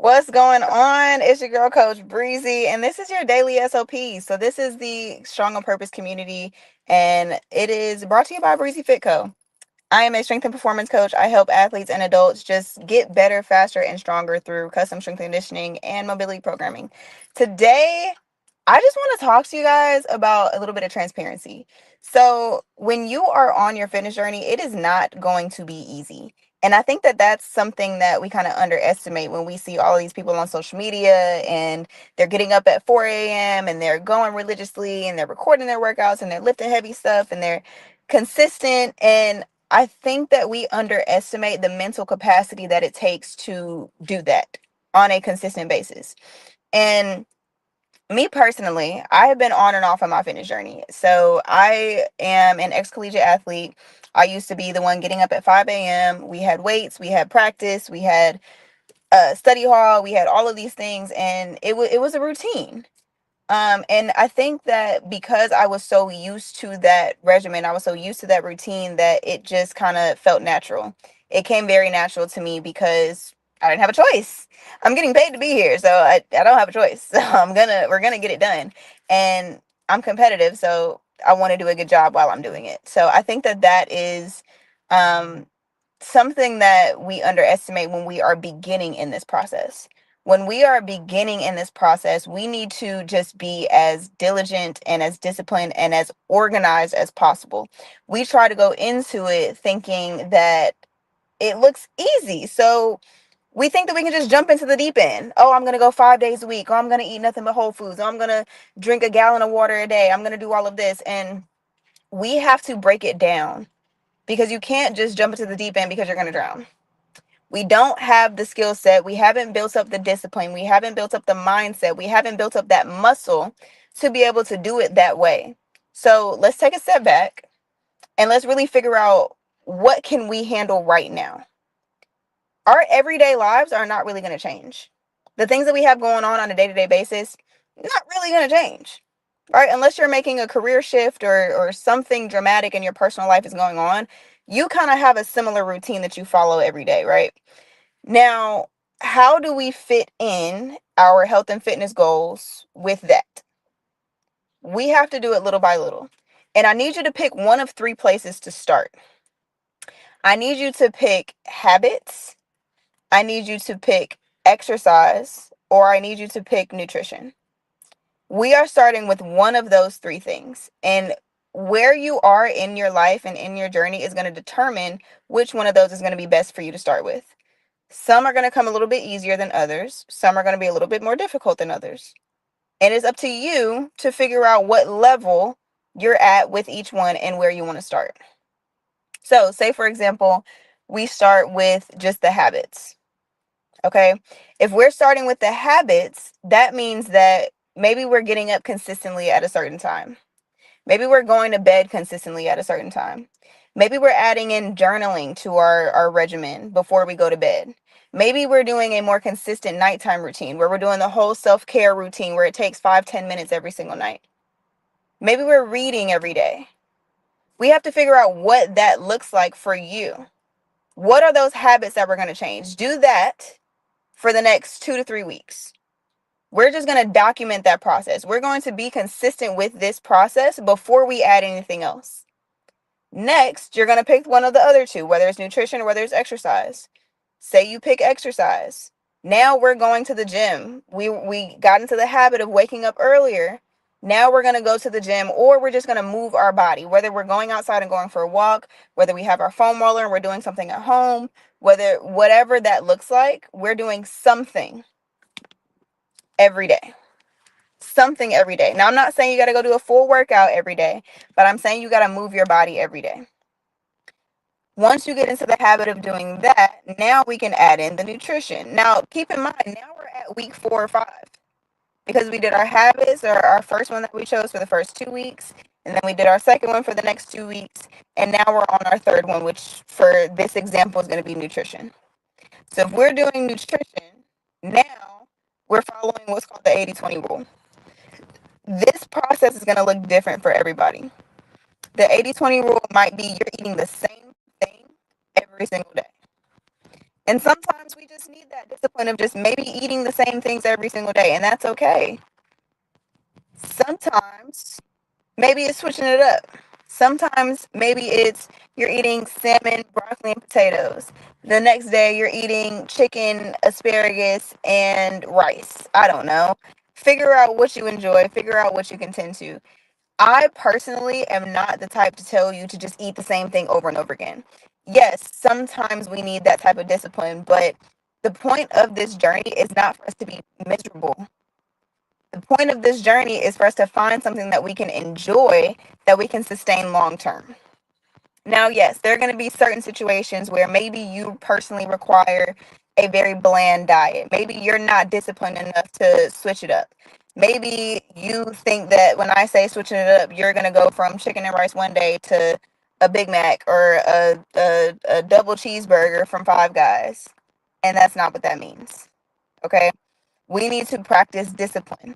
What's going on? It's your girl, Coach Breezy, and this is your daily SOP. So, this is the Strong on Purpose community, and it is brought to you by Breezy Fitco. I am a strength and performance coach. I help athletes and adults just get better, faster, and stronger through custom strength conditioning and mobility programming. Today, I just want to talk to you guys about a little bit of transparency. So, when you are on your fitness journey, it is not going to be easy. And I think that that's something that we kind of underestimate when we see all these people on social media and they're getting up at 4 a.m. and they're going religiously and they're recording their workouts and they're lifting heavy stuff and they're consistent. And I think that we underestimate the mental capacity that it takes to do that on a consistent basis. And me personally, I have been on and off on my fitness journey. So I am an ex-collegiate athlete. I used to be the one getting up at 5 a.m. We had weights, we had practice, we had study hall, we had all of these things, and it was a routine. And I think that because I was so used to that regimen, I was so used to that routine that it just kind of felt natural. It came very natural to me because I didn't have a choice. I'm getting paid to be here, so I don't have a choice. So we're gonna get it done. And I'm competitive, so I want to do a good job while I'm doing it. So I think that that is um something that we underestimate when we are beginning in this process. When we are beginning in this process, we need to just be as diligent and as disciplined and as organized as possible. We try to go into it thinking that it looks easy. So we think that we can just jump into the deep end. Oh, I'm going to go 5 days a week. Oh, I'm going to eat nothing but whole foods. Oh, I'm going to drink a gallon of water a day. I'm going to do all of this. And we have to break it down because you can't just jump into the deep end because you're going to drown. We don't have the skill set. We haven't built up the discipline. We haven't built up the mindset. We haven't built up that muscle to be able to do it that way. So let's take a step back and let's really figure out what can we handle right now. Our everyday lives are not really going to change. The things that we have going on a day-to-day basis, not really going to change. Right? Unless you're making a career shift or something dramatic in your personal life is going on, you kind of have a similar routine that you follow every day, right? Now, how do we fit in our health and fitness goals with that? We have to do it little by little. And I need you to pick one of three places to start. I need you to pick habits, I need you to pick exercise, or I need you to pick nutrition. We are starting with one of those three things. And where you are in your life and in your journey is going to determine which one of those is going to be best for you to start with. Some are going to come a little bit easier than others. Some are going to be a little bit more difficult than others. And it's up to you to figure out what level you're at with each one and where you want to start. So, say for example, we start with just the habits. Okay. If we're starting with the habits, that means that maybe we're getting up consistently at a certain time. Maybe we're going to bed consistently at a certain time. Maybe we're adding in journaling to our regimen before we go to bed. Maybe we're doing a more consistent nighttime routine where we're doing the whole self-care routine where it takes 5-10 minutes every single night. Maybe we're reading every day. We have to figure out what that looks like for you. What are those habits that we're going to change? Do that for the next 2 to 3 weeks. We're just going to document that process. We're going to be consistent with this process before we add anything else. Next, you're going to pick one of the other two, whether it's nutrition or whether it's exercise. Say you pick exercise. Now we're going to the gym. We got into the habit of waking up earlier. Now we're going to go to the gym, or we're just going to move our body, whether we're going outside and going for a walk, whether we have our foam roller and we're doing something at home, whatever that looks like, we're doing something every day. Something every day. Now, I'm not saying you got to go do a full workout every day, but I'm saying you got to move your body every day. Once you get into the habit of doing that, now we can add in the nutrition. Now, keep in mind, now we're at week 4 or 5 because we did our habits, or our first one that we chose for the first 2 weeks, and then we did our second one for the next 2 weeks, and now we're on our third one, which for this example is going to be nutrition. So if we're doing nutrition, now we're following what's called the 80-20 rule. This process is going to look different for everybody. The 80-20 rule might be you're eating the same thing every single day. And sometimes we just need that discipline of just maybe eating the same things every single day, and that's okay. Sometimes maybe it's switching it up. Sometimes maybe it's you're eating salmon, broccoli, and potatoes. The next day you're eating chicken, asparagus, and rice. I don't know. Figure out what you enjoy, figure out what you can tend to. I personally am not the type to tell you to just eat the same thing over and over again. Yes, sometimes we need that type of discipline, but the point of this journey is not for us to be miserable. The point of this journey is for us to find something that we can enjoy, that we can sustain long term. Now, yes, there are going to be certain situations where maybe you personally require a very bland diet. Maybe you're not disciplined enough to switch it up. Maybe you think that when I say switching it up, you're going to go from chicken and rice one day to a Big Mac or a double cheeseburger from Five Guys. And that's not what that means. Okay? We need to practice discipline.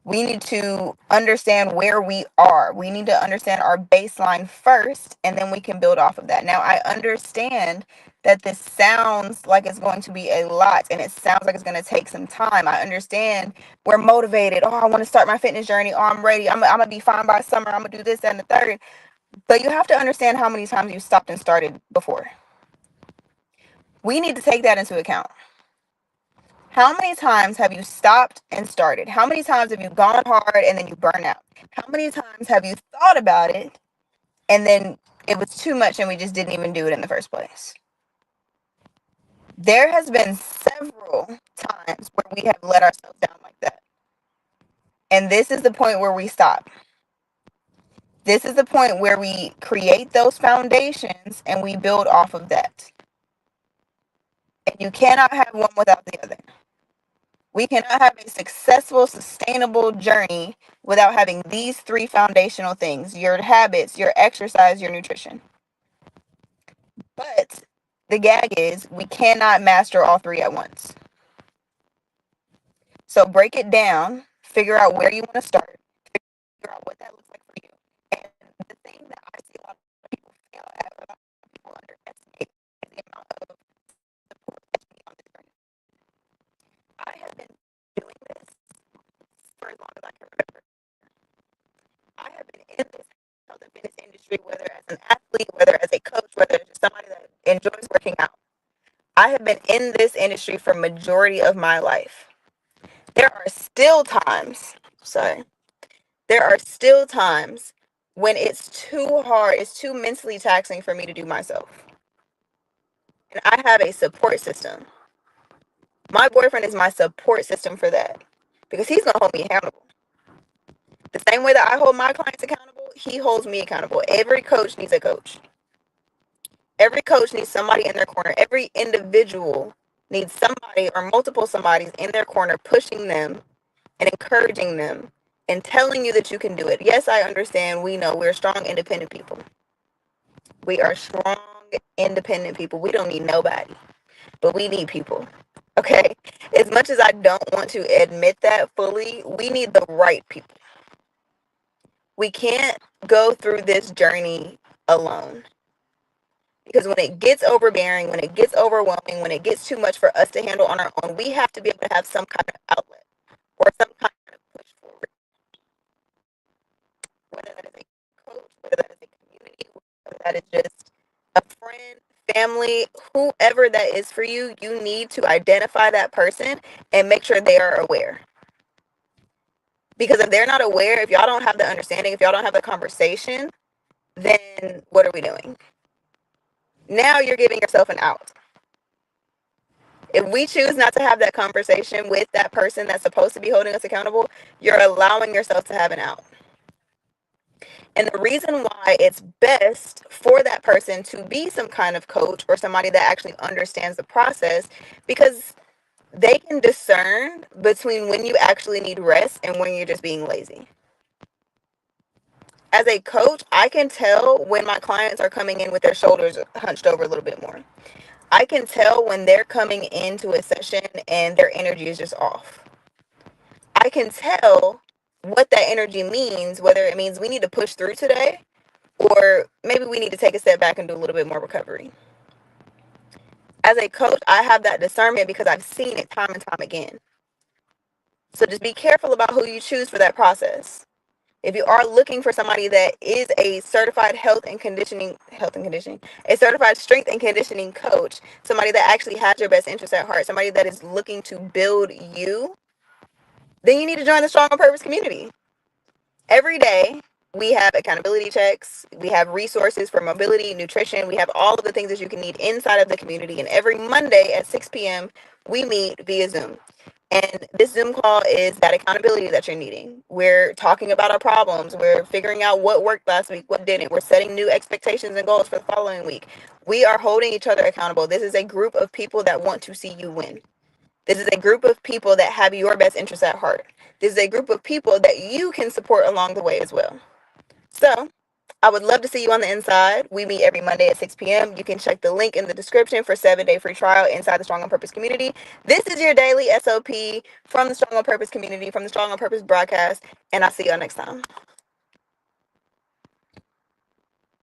We need to understand where we are. We need to understand our baseline first, and then we can build off of that. Now, I understand that this sounds like it's going to be a lot, and it sounds like it's going to take some time. I understand we're motivated. Oh, I want to start my fitness journey. Oh, I'm ready. I'm going to be fine by summer. I'm going to do this and the third. But you have to understand how many times you stopped and started before. We need to take that into account. How many times have you stopped and started? How many times have you gone hard and then you burn out? How many times have you thought about it and then it was too much and we just didn't even do it in the first place? There has been several times where we have let ourselves down like that. And this is the point where we stop. This is the point where we create those foundations and we build off of that. And you cannot have one without the other. We cannot have a successful, sustainable journey without having these three foundational things: your habits, your exercise, your nutrition. But the gag is we cannot master all three at once. So break it down, figure out where you want to start, figure out what that looks like for you. And the thing that I see a lot of people fail at, a lot of people underestimate, is the amount of support that you need on this journey. I have been doing this for as long as I can remember. I have been in this health and fitness industry, whether as an athlete, whether as a coach, whether as just somebody that enjoys working out. I have been in this industry for majority of my life. There are still times, sorry, there are still times when it's too hard, it's too mentally taxing for me to do myself. And I have a support system. My boyfriend is my support system for that because he's going to hold me accountable. The same way that I hold my clients accountable, he holds me accountable. Every coach needs a coach. Every coach needs somebody in their corner. Every individual needs somebody or multiple somebodies in their corner pushing them and encouraging them and telling you that you can do it. Yes, I understand. We know we're strong, independent people. We are strong, independent people. We don't need nobody, but we need people. Okay? As much as I don't want to admit that fully, we need the right people. We can't go through this journey alone. Because when it gets overbearing, when it gets overwhelming, when it gets too much for us to handle on our own, we have to be able to have some kind of outlet or some kind of push forward. Whether that is a coach, whether that is a community, whether that is just a friend, family, whoever that is for you, you need to identify that person and make sure they are aware. Because if they're not aware, if y'all don't have the understanding, if y'all don't have the conversation, then what are we doing? Now you're giving yourself an out. If we choose not to have that conversation with that person that's supposed to be holding us accountable, you're allowing yourself to have an out. And the reason why it's best for that person to be some kind of coach or somebody that actually understands the process, because they can discern between when you actually need rest and when you're just being lazy. As a coach, I can tell when my clients are coming in with their shoulders hunched over a little bit more. I can tell when they're coming into a session and their energy is just off. I can tell what that energy means, whether it means we need to push through today or maybe we need to take a step back and do a little bit more recovery. As a coach, I have that discernment because I've seen it time and time again. So just be careful about who you choose for that process. If you are looking for somebody that is a certified a certified strength and conditioning coach, somebody that actually has your best interest at heart, somebody that is looking to build you, then you need to join the Strong on Purpose community. Every day, we have accountability checks, we have resources for mobility, nutrition, we have all of the things that you can need inside of the community. And every Monday at 6 p.m., we meet via Zoom. And this Zoom call is that accountability that you're needing. We're talking about our problems. We're figuring out what worked last week, what didn't. We're setting new expectations and goals for the following week. We are holding each other accountable. This is a group of people that want to see you win. This is a group of people that have your best interests at heart. This is a group of people that you can support along the way as well. So, I would love to see you on the inside. We meet every Monday at 6 p.m. You can check the link in the description for 7-day free trial inside the Strong on Purpose community. This is your daily SOP from the Strong on Purpose community, from the Strong on Purpose broadcast, and I'll see y'all next time.